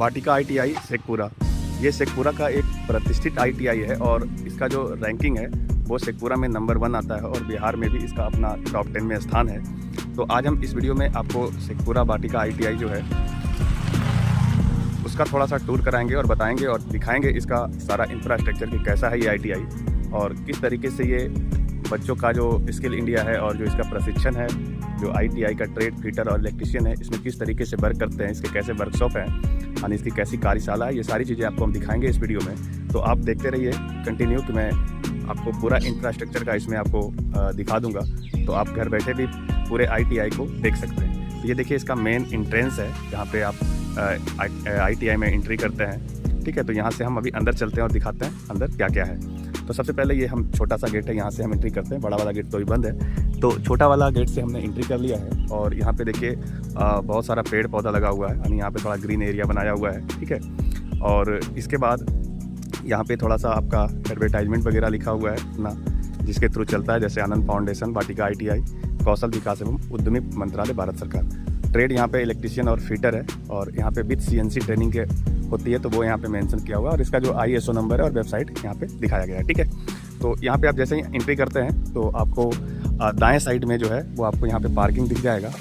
वाटिका ITI Sheikhpura. ये शेखपुरा का एक प्रतिष्ठित आईटीआई है और इसका जो रैंकिंग है वो शेखपुरा में नंबर 1 आता है और बिहार में भी इसका अपना टॉप 10 में स्थान है। तो आज हम इस वीडियो में आपको शेखपुरा वाटिका आईटीआई जो है उसका थोड़ा सा टूर कराएंगे और बताएंगे और दिखाएंगे इसका सारा इंफ्रास्ट्रक्चर कि कैसा है ये आईटीआई और किस तरीके से ये बच्चों का जो स्किल इंडिया है और जो इसका प्रशिक्षण है, जो आईटीआई का ट्रेड फिटर और इलेक्ट्रिशियन है, इसमें किस तरीके से वर्क करते हैं, इसके कैसे वर्कशॉप हैं और इसकी कैसी कार्यशाला है, ये सारी चीज़ें आपको हम दिखाएंगे इस वीडियो में। तो आप देखते रहिए कंटिन्यू कि मैं आपको पूरा इंफ्रास्ट्रक्चर का इसमें आपको दिखा दूंगा, तो आप घर बैठे भी पूरे आईटीआई को देख सकते हैं। तो ये देखिए इसका मेन एंट्रेंस है जहाँ पे आप आईटीआई में एंट्री करते हैं। ठीक है, तो यहाँ से हम अभी अंदर चलते हैं और दिखाते हैं अंदर क्या क्या है। तो सबसे पहले ये हम छोटा सा गेट है, यहाँ से हम एंट्री करते हैं। बड़ा वाला गेट तो अभी बंद है, तो छोटा वाला गेट से हमने एंट्री कर लिया है। और यहाँ पे देखिए बहुत सारा पेड़ पौधा लगा हुआ है यानी यहाँ पे थोड़ा ग्रीन एरिया बनाया हुआ है। ठीक है, और इसके बाद यहाँ पे थोड़ा सा आपका एडवर्टाइजमेंट वगैरह लिखा हुआ है अपना, जिसके थ्रू चलता है, जैसे आनंद फाउंडेशन, वाटिका आईटीआई, कौशल विकास एवं उद्यमी मंत्रालय, भारत सरकार। ट्रेड यहाँ पे इलेक्ट्रिशियन और फिटर है और यहाँ पे विद सीएनसी ट्रेनिंग के होती है, तो वो यहाँ पे मेंशन किया हुआ है और इसका जो ISO नंबर है और वेबसाइट यहाँ पे दिखाया गया है। ठीक है, तो यहाँ पे आप जैसे ही एंट्री करते हैं तो आपको दाएं साइड में जो है वो आपको यहाँ पे पार्किंग दिख जाएगा।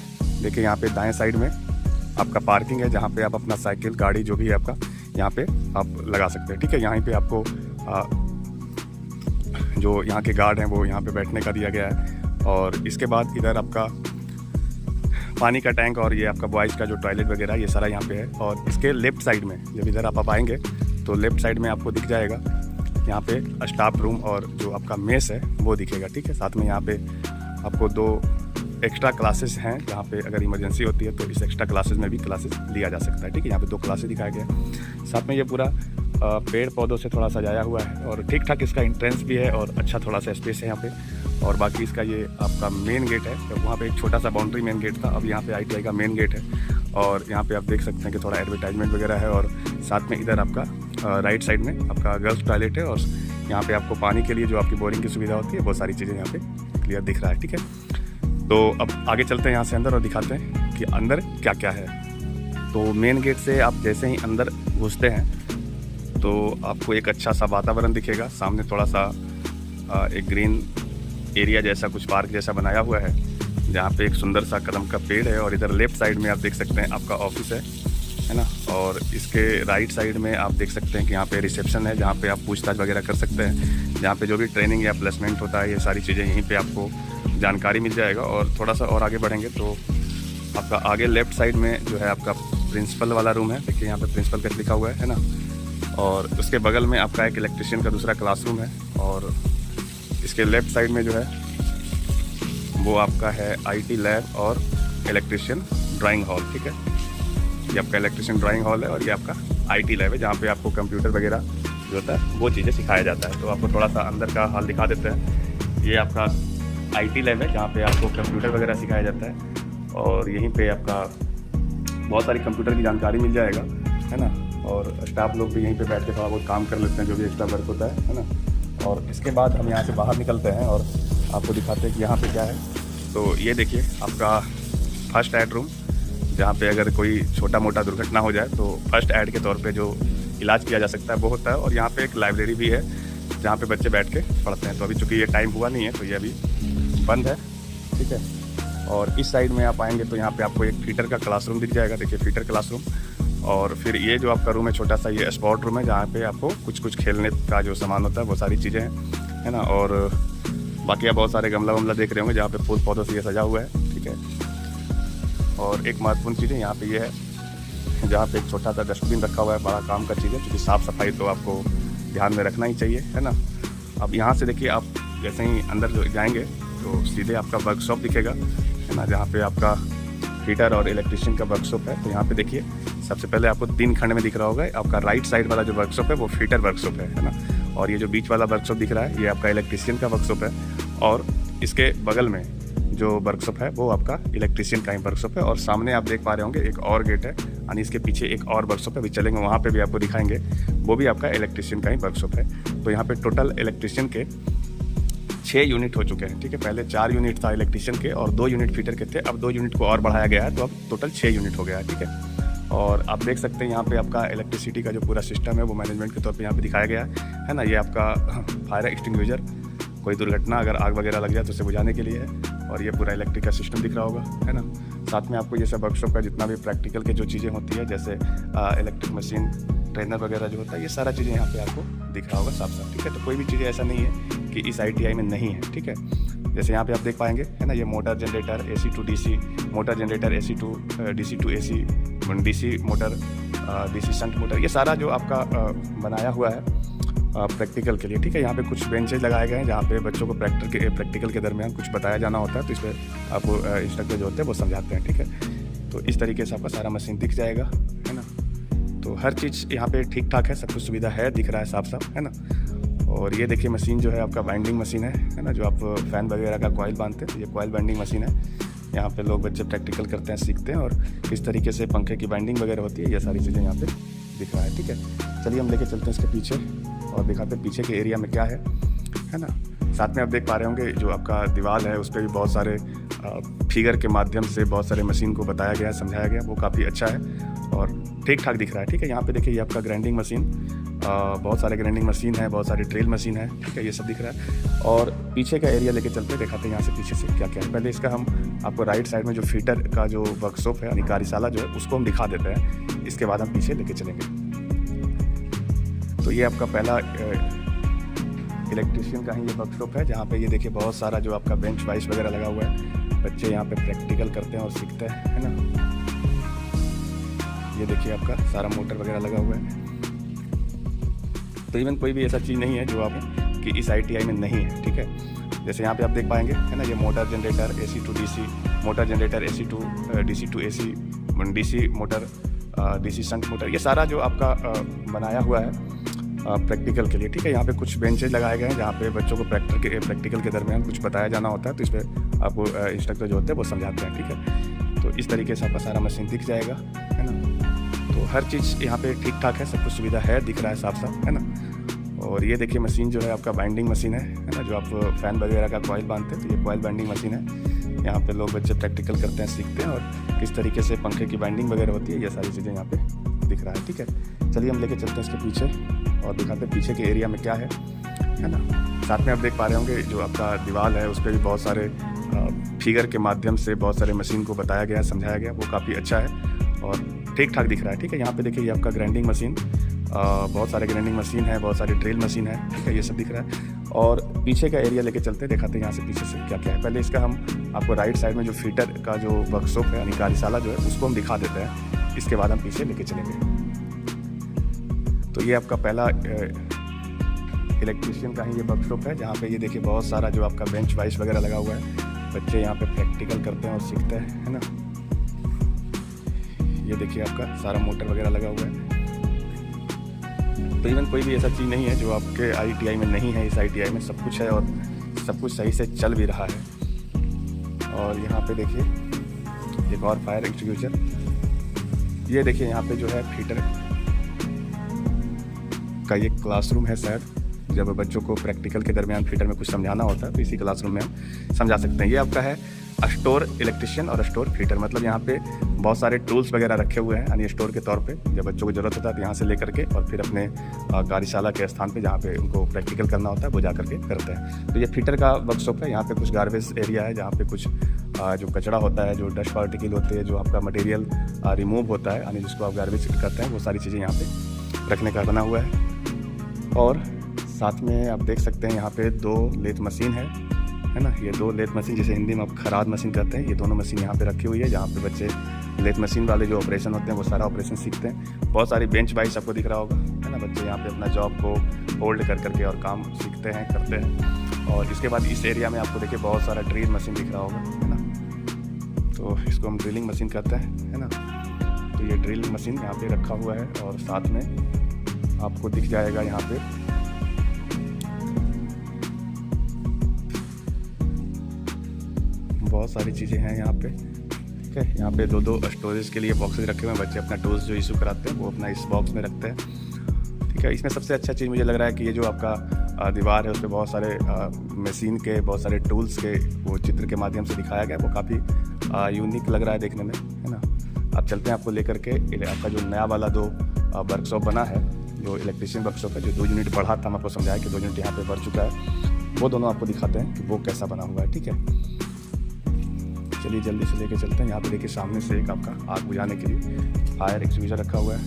देखिए यहाँ पे दाएं साइड में आपका पार्किंग है, जहाँ पे आप अपना साइकिल गाड़ी जो भी है आपका यहाँ पे आप लगा सकते हैं। ठीक है, यहाँ पे आपको जो यहाँ के गार्ड हैं वो यहाँ पे बैठने का दिया गया है। और इसके बाद इधर आपका पानी का टैंक और ये आपका बॉयज़ का जो टॉयलेट वगैरह ये सारा यहाँ पे है। और इसके लेफ़्ट साइड में जब इधर आप आएंगे तो लेफ़्ट साइड में आपको दिख जाएगा यहाँ पे स्टाफ रूम और जो आपका मेस है वो दिखेगा। ठीक है, साथ में यहाँ पे आपको 2 एक्स्ट्रा क्लासेस हैं, जहाँ पे अगर इमरजेंसी होती है तो इस एक्स्ट्रा क्लासेस में भी क्लासेस लिया जा सकता है। ठीक है, यहाँ पे 2 क्लासेस दिखाया गया है। साथ में ये पूरा पेड़ पौधों से थोड़ा सजाया हुआ है और ठीक ठाक इसका एंट्रेंस भी है और अच्छा थोड़ा सा स्पेस है यहाँ पे। और बाकी इसका ये आपका मेन गेट है, तो वहाँ पे एक छोटा सा बाउंड्री मेन गेट था, अब यहाँ पे आईटीआई का मेन गेट है। और यहाँ पे आप देख सकते हैं कि थोड़ा एडवर्टाइजमेंट वगैरह है और साथ में इधर आपका राइट साइड में आपका गर्ल्स टॉयलेट है और यहाँ पे आपको पानी के लिए जो आपकी बोरिंग की सुविधा होती है वो सारी चीज़ें यहाँ पे क्लियर दिख रहा है। ठीक है, तो अब आगे चलते हैं यहाँ से अंदर और दिखाते हैं कि अंदर क्या क्या है। तो मेन गेट से आप जैसे ही अंदर घुसते हैं तो आपको एक अच्छा सा वातावरण दिखेगा। सामने थोड़ा सा एक ग्रीन एरिया जैसा कुछ पार्क जैसा बनाया हुआ है, जहाँ पे एक सुंदर सा कदम का पेड़ है। और इधर लेफ्ट साइड में आप देख सकते हैं आपका ऑफिस है ना। और इसके राइट साइड में आप देख सकते हैं कि यहाँ पे रिसेप्शन है, जहाँ पे आप पूछताछ वगैरह कर सकते हैं, जहाँ पे जो भी ट्रेनिंग या प्लेसमेंट होता है ये सारी चीज़ें यहीं पे आपको जानकारी मिल जाएगा। और थोड़ा सा और आगे बढ़ेंगे तो आपका आगे लेफ्ट साइड में जो है आपका प्रिंसिपल वाला रूम है। देखिए यहाँ पे प्रिंसिपल का लिखा हुआ है ना। और उसके बगल में आपका एक इलेक्ट्रिशियन का दूसरा क्लासरूम है। और इसके लेफ़्ट साइड में जो है वो आपका है IT लैब और इलेक्ट्रिशियन ड्राइंग हॉल। ठीक है, ये आपका इलेक्ट्रिशियन ड्राइंग हॉल है और ये आपका IT लैब है, जहाँ पे आपको कंप्यूटर वगैरह जो होता है वो चीज़ें सिखाया जाता है। तो आपको थोड़ा सा अंदर का हाल दिखा देते हैं। ये आपका IT लैब है, जहाँ पे आपको कंप्यूटर वगैरह सिखाया जाता है और यहीं पर आपका बहुत सारी कंप्यूटर की जानकारी मिल जाएगा, है ना। और स्टाफ लोग भी यहीं पे बैठ के थोड़ा बहुत काम कर लेते हैं, जो भी एक्स्ट्रा वर्क होता है ना। और इसके बाद हम यहाँ से बाहर निकलते हैं और आपको दिखाते हैं कि यहाँ पे क्या है। तो ये देखिए आपका फर्स्ट एड रूम, जहाँ पे अगर कोई छोटा मोटा दुर्घटना हो जाए तो फर्स्ट एड के तौर पे जो इलाज किया जा सकता है वो होता है। और यहाँ पे एक लाइब्रेरी भी है, जहाँ पे बच्चे बैठ के पढ़ते हैं। तो अभी चूँकि ये टाइम हुआ नहीं है तो ये अभी बंद है। ठीक है, और इस साइड में आप आएँगे तो यहाँ पर आपको एक फिटर का क्लासरूम दिख जाएगा। देखिए फिटर क्लासरूम। और फिर ये जो आपका रूम है छोटा सा, ये स्पोर्ट रूम है, जहाँ पे आपको कुछ खेलने का जो सामान होता है वो सारी चीज़ें हैं, है ना। और बाकी आप बहुत सारे गमला वमला देख रहे होंगे, जहाँ पे फूल पौधों से ये सजा हुआ है। ठीक है, और एक महत्वपूर्ण चीज़ है यहाँ पे ये है, जहाँ पे एक छोटा सा डस्टबिन रखा हुआ है, बड़ा काम का चीज़ है, क्योंकि साफ़ सफाई तो आपको ध्यान में रखना ही चाहिए, है ना। अब यहाँ से देखिए आप जैसे ही अंदर जो जाएँगे तो सीधे आपका वर्कशॉप दिखेगा, है ना, जहाँ पर आपका हीटर और इलेक्ट्रिशियन का वर्कशॉप है। तो यहाँ पे देखिए सबसे पहले आपको 3 खंड में दिख रहा होगा, आपका राइट साइड वाला जो वर्कशॉप है वो फीटर वर्कशॉप है ना। और ये जो बीच वाला वर्कशॉप दिख रहा है ये आपका इलेक्ट्रिशियन का वर्कशॉप है। और इसके बगल में जो वर्कशॉप है वो आपका इलेक्ट्रिशियन का ही वर्कशॉप है। और सामने आप देख पा रहे होंगे एक और गेट है, यानी इसके पीछे एक और वर्कशॉप है, अभी चलेंगे वहाँ पे भी आपको दिखाएंगे, वो भी आपका इलेक्ट्रिशियन का ही वर्कशॉप है। तो यहाँ पे टोटल इलेक्ट्रिशियन के 6 यूनिट हो चुके हैं। ठीक है, पहले 4 यूनिट था इलेक्ट्रिशियन के और 2 यूनिट फिटर के थे, अब 2 यूनिट को और बढ़ाया गया है, तो अब टोटल 6 यूनिट हो गया है। ठीक है, और आप देख सकते हैं यहाँ पे आपका इलेक्ट्रिसिटी का जो पूरा सिस्टम है वो मैनेजमेंट के तौर पे यहाँ पे दिखाया गया है ना। ये आपका फायर एक्सटिंग्विशर, कोई दुर्घटना अगर आग वगैरह लग जाए तो उसे बुझाने के लिए है। और ये पूरा इलेक्ट्रिक का सिस्टम दिख रहा होगा, है ना। साथ में आपको ये सब वर्कशॉप का जितना भी प्रैक्टिकल के जो चीज़ें होती है, जैसे इलेक्ट्रिक मशीन, ट्रेनर वगैरह जो होता है, ये सारा चीज़ें यहाँ पे आपको दिख रहा होगा साफ साफ, ठीक है। तो कोई भी चीज़ें ऐसा नहीं है कि इस ITI में नहीं है, ठीक है। जैसे यहाँ पे आप देख पाएंगे, है ना, ये motor generator AC to DC, motor generator AC to DC to AC, DC motor, DC shunt motor, ये सारा जो आपका बनाया हुआ है प्रैक्टिकल के लिए, ठीक है। यहाँ पे कुछ बेंचेज लगाए गए हैं जहाँ पे बच्चों को प्रैक्टिकल के दरमियान कुछ बताया जाना होता है, तो इस पर आपको इंस्ट्रक्टर जो होते हैं वो समझाते हैं, ठीक है। तो इस तरीके से आपका सारा मशीन दिख जाएगा, है ना। तो हर चीज़ यहाँ पे ठीक ठाक है, सब कुछ सुविधा है, दिख रहा है साफ साफ, है ना। और ये देखिए मशीन जो है आपका बाइंडिंग मशीन है ना, जो आप फ़ैन वगैरह का कॉइल बांधते हैं, तो ये कॉइल बाइंडिंग मशीन है। यहाँ पे लोग बच्चे प्रैक्टिकल करते हैं, सीखते हैं, और किस तरीके से पंखे की बाइंडिंग वगैरह होती है, ये सारी चीज़ें यहाँ पे दिख रहा है, ठीक है। चलिए हम लेके चलते हैं इसके पीछे और दिखाते हैं पीछे के एरिया में क्या है ना। साथ में आप देख पा रहे होंगे जो आपका दीवार है उस पर भी बहुत सारे फिगर के माध्यम से बहुत सारे मशीन को बताया गया, समझाया गया, वो काफ़ी अच्छा है और ठीक ठाक दिख रहा है, ठीक है। यहाँ पे देखिए ये आपका ग्राइंडिंग मशीन, बहुत सारे ग्राइंडिंग मशीन है, बहुत सारी ड्रिल मशीन है, ठीक है, ये सब दिख रहा है। और पीछे का एरिया लेके चलते दिखाते हैं यहाँ से पीछे से क्या क्या है। पहले इसका हम आपको राइट साइड में जो फीटर का जो वर्कशॉप है यानी कार्यशाला जो है उसको हम दिखा देते हैं, इसके बाद हम पीछे लेके चलेंगे। तो ये आपका पहला इलेक्ट्रिशियन का ही ये वर्कशॉप है, जहाँ पे ये देखिए बहुत सारा जो आपका बेंच वाइस वगैरह लगा हुआ है, बच्चे यहाँ पे प्रैक्टिकल करते हैं और सीखते हैं, है ना। ये देखिए आपका सारा मोटर वगैरह लगा हुआ है। तो इवन कोई भी ऐसा चीज़ नहीं है जो आप कि इस ITI में नहीं है, ठीक है। जैसे यहाँ पे आप देख पाएंगे, है ना, ये motor generator AC to DC, motor generator AC to DC to AC, DC motor, DC shunt motor, ये सारा जो आपका बनाया हुआ है प्रैक्टिकल के लिए, ठीक है। यहाँ पे कुछ बेंचेज लगाए गए हैं जहाँ पे बच्चों को प्रैक्टिकल के दरमियान कुछ बताया जाना होता है, तो इस पर आपको इंस्ट्रक्टर जो होते हैं वो समझाते हैं, ठीक है। तो इस तरीके से आपका सारा मशीन दिख जाएगा, है ना। तो हर चीज़ यहाँ पे ठीक ठाक है, सब कुछ सुविधा है, दिख रहा है साफ साफ, है ना। और ये देखिए मशीन जो है आपका बाइंडिंग मशीन है ना, जो आप फ़ैन वगैरह का कॉइल बांधते हैं, तो ये कॉइल बाइंडिंग मशीन है। यहाँ पे लोग बच्चे प्रैक्टिकल करते हैं, सीखते हैं, और किस तरीके से पंखे की बाइंडिंग वगैरह होती है, ये सारी चीज़ें यहाँ पे दिख रहा है, ठीक है। चलिए हम लेके चलते हैं इसके पीछे और दिखाते हैं पीछे के एरिया में क्या है ना। साथ में आप देख पा रहे होंगे जो आपका दीवार है उस पर भी बहुत सारे फिगर के माध्यम से बहुत सारे मशीन को बताया गया, समझाया गया, वो काफ़ी अच्छा है और ठीक ठाक दिख रहा है, ठीक है। यहाँ पे देखिए ये आपका ग्राइंडिंग मशीन, बहुत सारे ग्राइंडिंग मशीन है, बहुत सारी ड्रिल मशीन है, ठीक है, ये सब दिख रहा है। और पीछे का एरिया लेके चलते दिखाते हैं यहाँ से पीछे से क्या क्या है। पहले इसका हम आपको राइट साइड में जो फीटर का जो वर्कशॉप है यानी कार्यशाला जो है उसको हम दिखा देते हैं, इसके बाद हम पीछे लेके चलेंगे। तो ये आपका पहला इलेक्ट्रिशियन का ही ये वर्कशॉप है, जहाँ पे ये देखिए बहुत सारा जो आपका बेंच वाइस वगैरह लगा हुआ है, बच्चे यहाँ पे प्रैक्टिकल करते हैं और सीखते हैं, है ना। ये देखिए आपका सारा मोटर वगैरह लगा हुआ है। तो इवन कोई भी ऐसा चीज़ नहीं है जो आपके ITI में नहीं है, इस ITI में सब कुछ है और सब कुछ सही से चल भी रहा है। और यहाँ पे देखिए एक और फायर एक्सटिंग्विशर, ये देखिए यहाँ पे जो है फीटर का ये क्लासरूम है शायद, जब बच्चों को प्रैक्टिकल के दरमियान फीटर में कुछ समझाना होता है तो इसी क्लासरूम में हम समझा सकते हैं। ये आपका है स्टोर इलेक्ट्रिशियन और स्टोर फीटर, मतलब यहाँ पे बहुत सारे टूल्स वगैरह रखे हुए हैं यानी स्टोर के तौर पे, जब बच्चों को ज़रूरत होता है तो यहाँ से लेकर के और फिर अपने कार्यशाला के स्थान पे जहाँ पे उनको प्रैक्टिकल करना होता है वो जा करके करते हैं। तो ये फीटर का वर्कशॉप है। यहाँ पे कुछ गार्बेज एरिया है जहाँ पे कुछ जो कचरा होता है, जो डस्ट पार्टिकल होते हैं, जो आपका मटेरियल रिमूव होता है यानी जिसको आप गार्बेज कहते हैं, वो सारी चीज़ें यहाँ पे रखने का बना हुआ है। और साथ में आप देख सकते हैं यहाँ पे 2 लेथ मशीन है ना, ये 2 लेथ मशीन जिसे हिंदी में आप खराद मशीन कहते हैं, ये दोनों मशीन यहाँ पे रखी हुई है, जहाँ पे बच्चे लेथ मशीन वाले जो ऑपरेशन होते हैं वो सारा ऑपरेशन सीखते हैं। बहुत सारी बेंच वाइस आपको दिख रहा होगा, है ना, बच्चे यहाँ पे अपना जॉब को होल्ड कर करके और काम सीखते हैं, करते हैं। और इसके बाद इस एरिया में आपको देखिए बहुत सारा ड्रिल मशीन दिख रहा होगा, है ना, तो इसको हम ड्रिलिंग मशीन कहते हैं, है ना। तो ये ड्रिल मशीन यहाँ पे रखा हुआ है और साथ में आपको दिख जाएगा यहाँ पे बहुत सारी चीज़ें हैं यहाँ पे, ठीक है। यहाँ पे 2 स्टोरेज के लिए बॉक्सेस रखे हुए हैं, बच्चे अपना टूल्स जो इशू कराते हैं वो अपना इस बॉक्स में रखते हैं, ठीक है। इसमें सबसे अच्छा चीज़ मुझे लग रहा है कि ये जो आपका दीवार है उस पर बहुत सारे मशीन के, बहुत सारे टूल्स के वो चित्र के माध्यम से दिखाया गया, वो काफ़ी यूनिक लग रहा है देखने में, है ना। आप चलते हैं आपको लेकर के। आपका जो नया वाला 2 वर्कशॉप बना है, जो इलेक्ट्रीशियन वर्कशॉप है, जो 2 यूनिट बढ़ा था, हम आपको समझाया कि 2 यूनिट यहाँ पे बढ़ चुका है, वो दोनों आपको दिखाते हैं कि वो कैसा बना हुआ है। ठीक है, चलिए जल्दी से लेके चलते हैं। यहाँ पे देखिए सामने से एक आपका आग बुझाने के लिए फायर एक्सटिंग्विशर रखा हुआ है।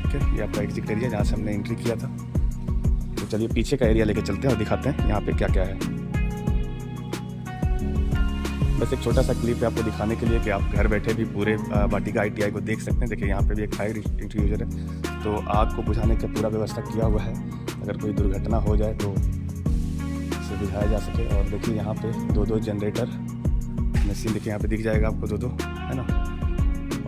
ठीक है, ये आपका एग्जिट एरिया जहाँ से हमने एंट्री किया था। तो चलिए पीछे का एरिया लेके चलते हैं और दिखाते हैं यहाँ पे क्या क्या है। बस एक छोटा सा क्लिप है आपको दिखाने के लिए कि आप घर बैठे भी पूरे वाटिका ITI को देख सकते हैं। देखिए यहाँ पे भी एक फायर एक्सटिंग्विशर है, तो आग को बुझाने का पूरा व्यवस्था किया हुआ है। अगर कोई दुर्घटना हो जाए तो इसे बुझाया जा सके। और देखिए यहाँ पे 2 जनरेटर मशीन देखिए यहाँ पे दिख जाएगा आपको 2 है ना।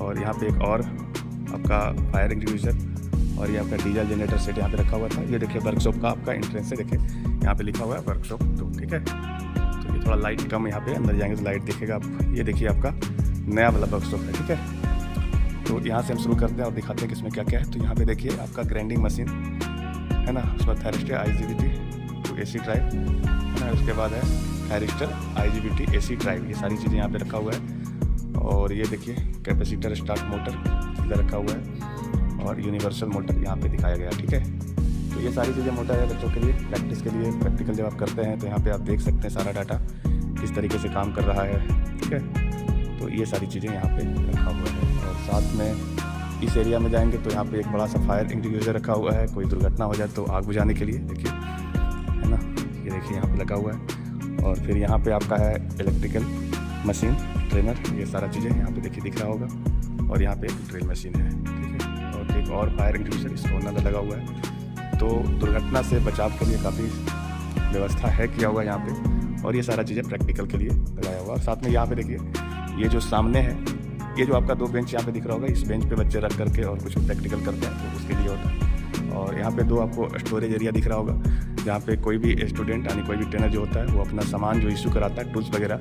और यहाँ पे एक और आपका फायर एक्सटिंग्विशर और ये आपका डीजल जनरेटर सेट यहाँ पे रखा हुआ था। ये देखिए वर्कशॉप का आपका एंट्रेंस है, देखिए यहाँ पे लिखा हुआ है वर्कशॉप 2। ठीक है, तो ये थोड़ा लाइट कम यहाँ पे, अंदर जाएंगे तो लाइट दिखेगा आप। ये देखिए आपका नया वाला वर्कशॉप है। ठीक है, तो यहाँ से हम शुरू करते हैं और दिखाते हैं कि इसमें क्या क्या है। तो यहाँ पे देखिए आपका ग्राइंडिंग मशीन है ना, उसके बाद थायरिस्टर IGBT तो AC ड्राइव है ना, उसके बाद है थायरिस्टर IGBT AC ड्राइव, ये सारी चीज़ें यहाँ पे रखा हुआ है। और ये देखिए कैपेसिटर स्टार्ट मोटर इधर रखा हुआ है और यूनिवर्सल मोटर यहाँ पे दिखाया गया। ठीक है, तो ये सारी चीज़ें मोटर है बच्चों के लिए, प्रैक्टिस के लिए। प्रैक्टिकल जब आप करते हैं तो यहाँ पे आप देख सकते हैं सारा डाटा किस तरीके से काम कर रहा है। ठीक है, तो ये सारी चीज़ें यहाँ पे रखा हुआ है। और साथ में इस एरिया में जाएंगे तो यहाँ पे एक बड़ा सा फायर एक्सटिंग्विशर रखा हुआ है, कोई दुर्घटना हो जाए तो आग बुझाने के लिए। देखिए है ना, ये देखिए यहाँ पे लगा हुआ है। और फिर यहाँ पे आपका है इलेक्ट्रिकल मशीन ट्रेनर, ये सारा चीज़ें यहाँ पे देखिए दिख रहा होगा। और यहाँ पे ड्रिल मशीन है। ठीक है, और एक और फायर एक्सटिंग्विशर इस कॉर्नर में लगा हुआ है। तो दुर्घटना से बचाव के लिए काफ़ी व्यवस्था है किया हुआ यहाँ पे। और ये सारा चीज़ें प्रैक्टिकल के लिए लगाया हुआ। और साथ में यहाँ पे देखिए ये जो सामने है, ये जो आपका 2 बेंच यहाँ पे दिख रहा होगा, इस बेंच पे बच्चे रख करके और कुछ प्रैक्टिकल करते हैं तो उसके लिए होता है। और यहाँ पे 2 आपको स्टोरेज एरिया दिख रहा होगा, जहाँ पे कोई भी स्टूडेंट यानी कोई भी ट्रेनर जो होता है वो अपना सामान जो इशू कराता है, टूल्स वगैरह,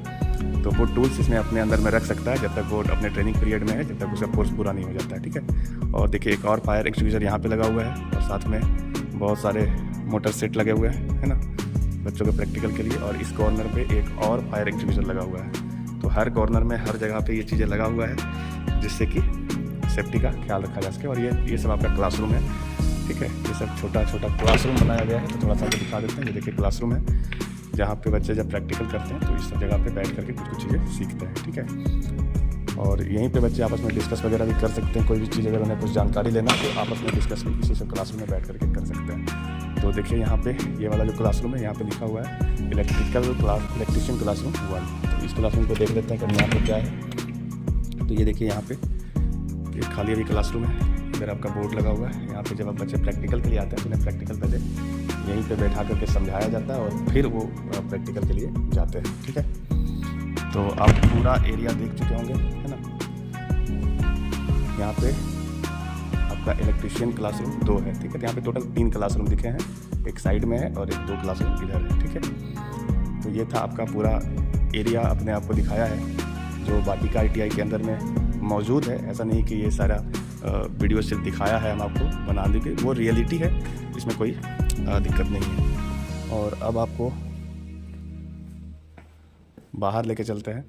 तो वो टूल्स इसमें अपने अंदर में रख सकता है जब तक वो अपने ट्रेनिंग पीरियड में है, जब तक उसका कोर्स पूरा नहीं हो जाता है। ठीक है, और देखिए एक और फायर एक्सटिंग्विशर यहाँ पे लगा हुआ है और साथ में बहुत सारे मोटर सेट लगे हुए हैं, है ना, बच्चों के प्रैक्टिकल के लिए। और इस कॉर्नर पे एक और फायर एक्सटिंग्विशर लगा हुआ है। तो हर कॉर्नर में हर जगह पे ये चीज़ें लगा हुआ है जिससे कि सेफ्टी का ख्याल रखा जा सके। और ये सब आपका क्लासरूम है। ठीक है, ये सब छोटा छोटा क्लासरूम बनाया गया है। तो थोड़ा सा आपको दिखा देते हैं। ये देखिए क्लासरूम है, जहाँ पे बच्चे जब प्रैक्टिकल करते हैं तो इस सब जगह पे बैठ करके कुछ कुछ चीज़ें सीखते हैं। ठीक है, और यहीं पे बच्चे आपस में डिस्कस वगैरह भी कर सकते हैं। कोई भी चीज़ अगर उन्हें कुछ जानकारी लेना तो आपस में डिस्कस भी किसी से क्लासरूम में बैठ करके कर सकते हैं। तो देखिए यहाँ पे ये वाला जो क्लासरूम है, यहाँ पे लिखा हुआ है इलेक्ट्रीशियन क्लासरूम 1। तो इस क्लासरूम को देख लेते हैं कि यहाँ पे क्या है। तो ये देखिए यहाँ पे ये खाली अभी क्लासरूम है, इधर आपका बोर्ड लगा हुआ है। यहाँ पे जब आप बच्चे प्रैक्टिकल के लिए आते हैं तो उन्हें प्रैक्टिकल पहले यहीं पे बैठा करके समझाया जाता है और फिर वो प्रैक्टिकल के लिए जाते हैं। ठीक है, तो आप पूरा एरिया देख चुके होंगे, है ना। यहाँ पे आपका इलेक्ट्रीशियन क्लासरूम 2 है। ठीक है, यहाँ पे टोटल 3 क्लासरूम दिखे हैं, एक साइड में है और एक 2 क्लासरूम इधर है। ठीक है, तो ये था आपका पूरा एरिया अपने आप को दिखाया है जो वाटिका ITI के अंदर में मौजूद है। ऐसा नहीं कि ये सारा वीडियो सिर्फ दिखाया है हम आपको बनाने के, वो रियलिटी है, इसमें कोई दिक्कत नहीं है। और अब आपको बाहर लेके चलते हैं।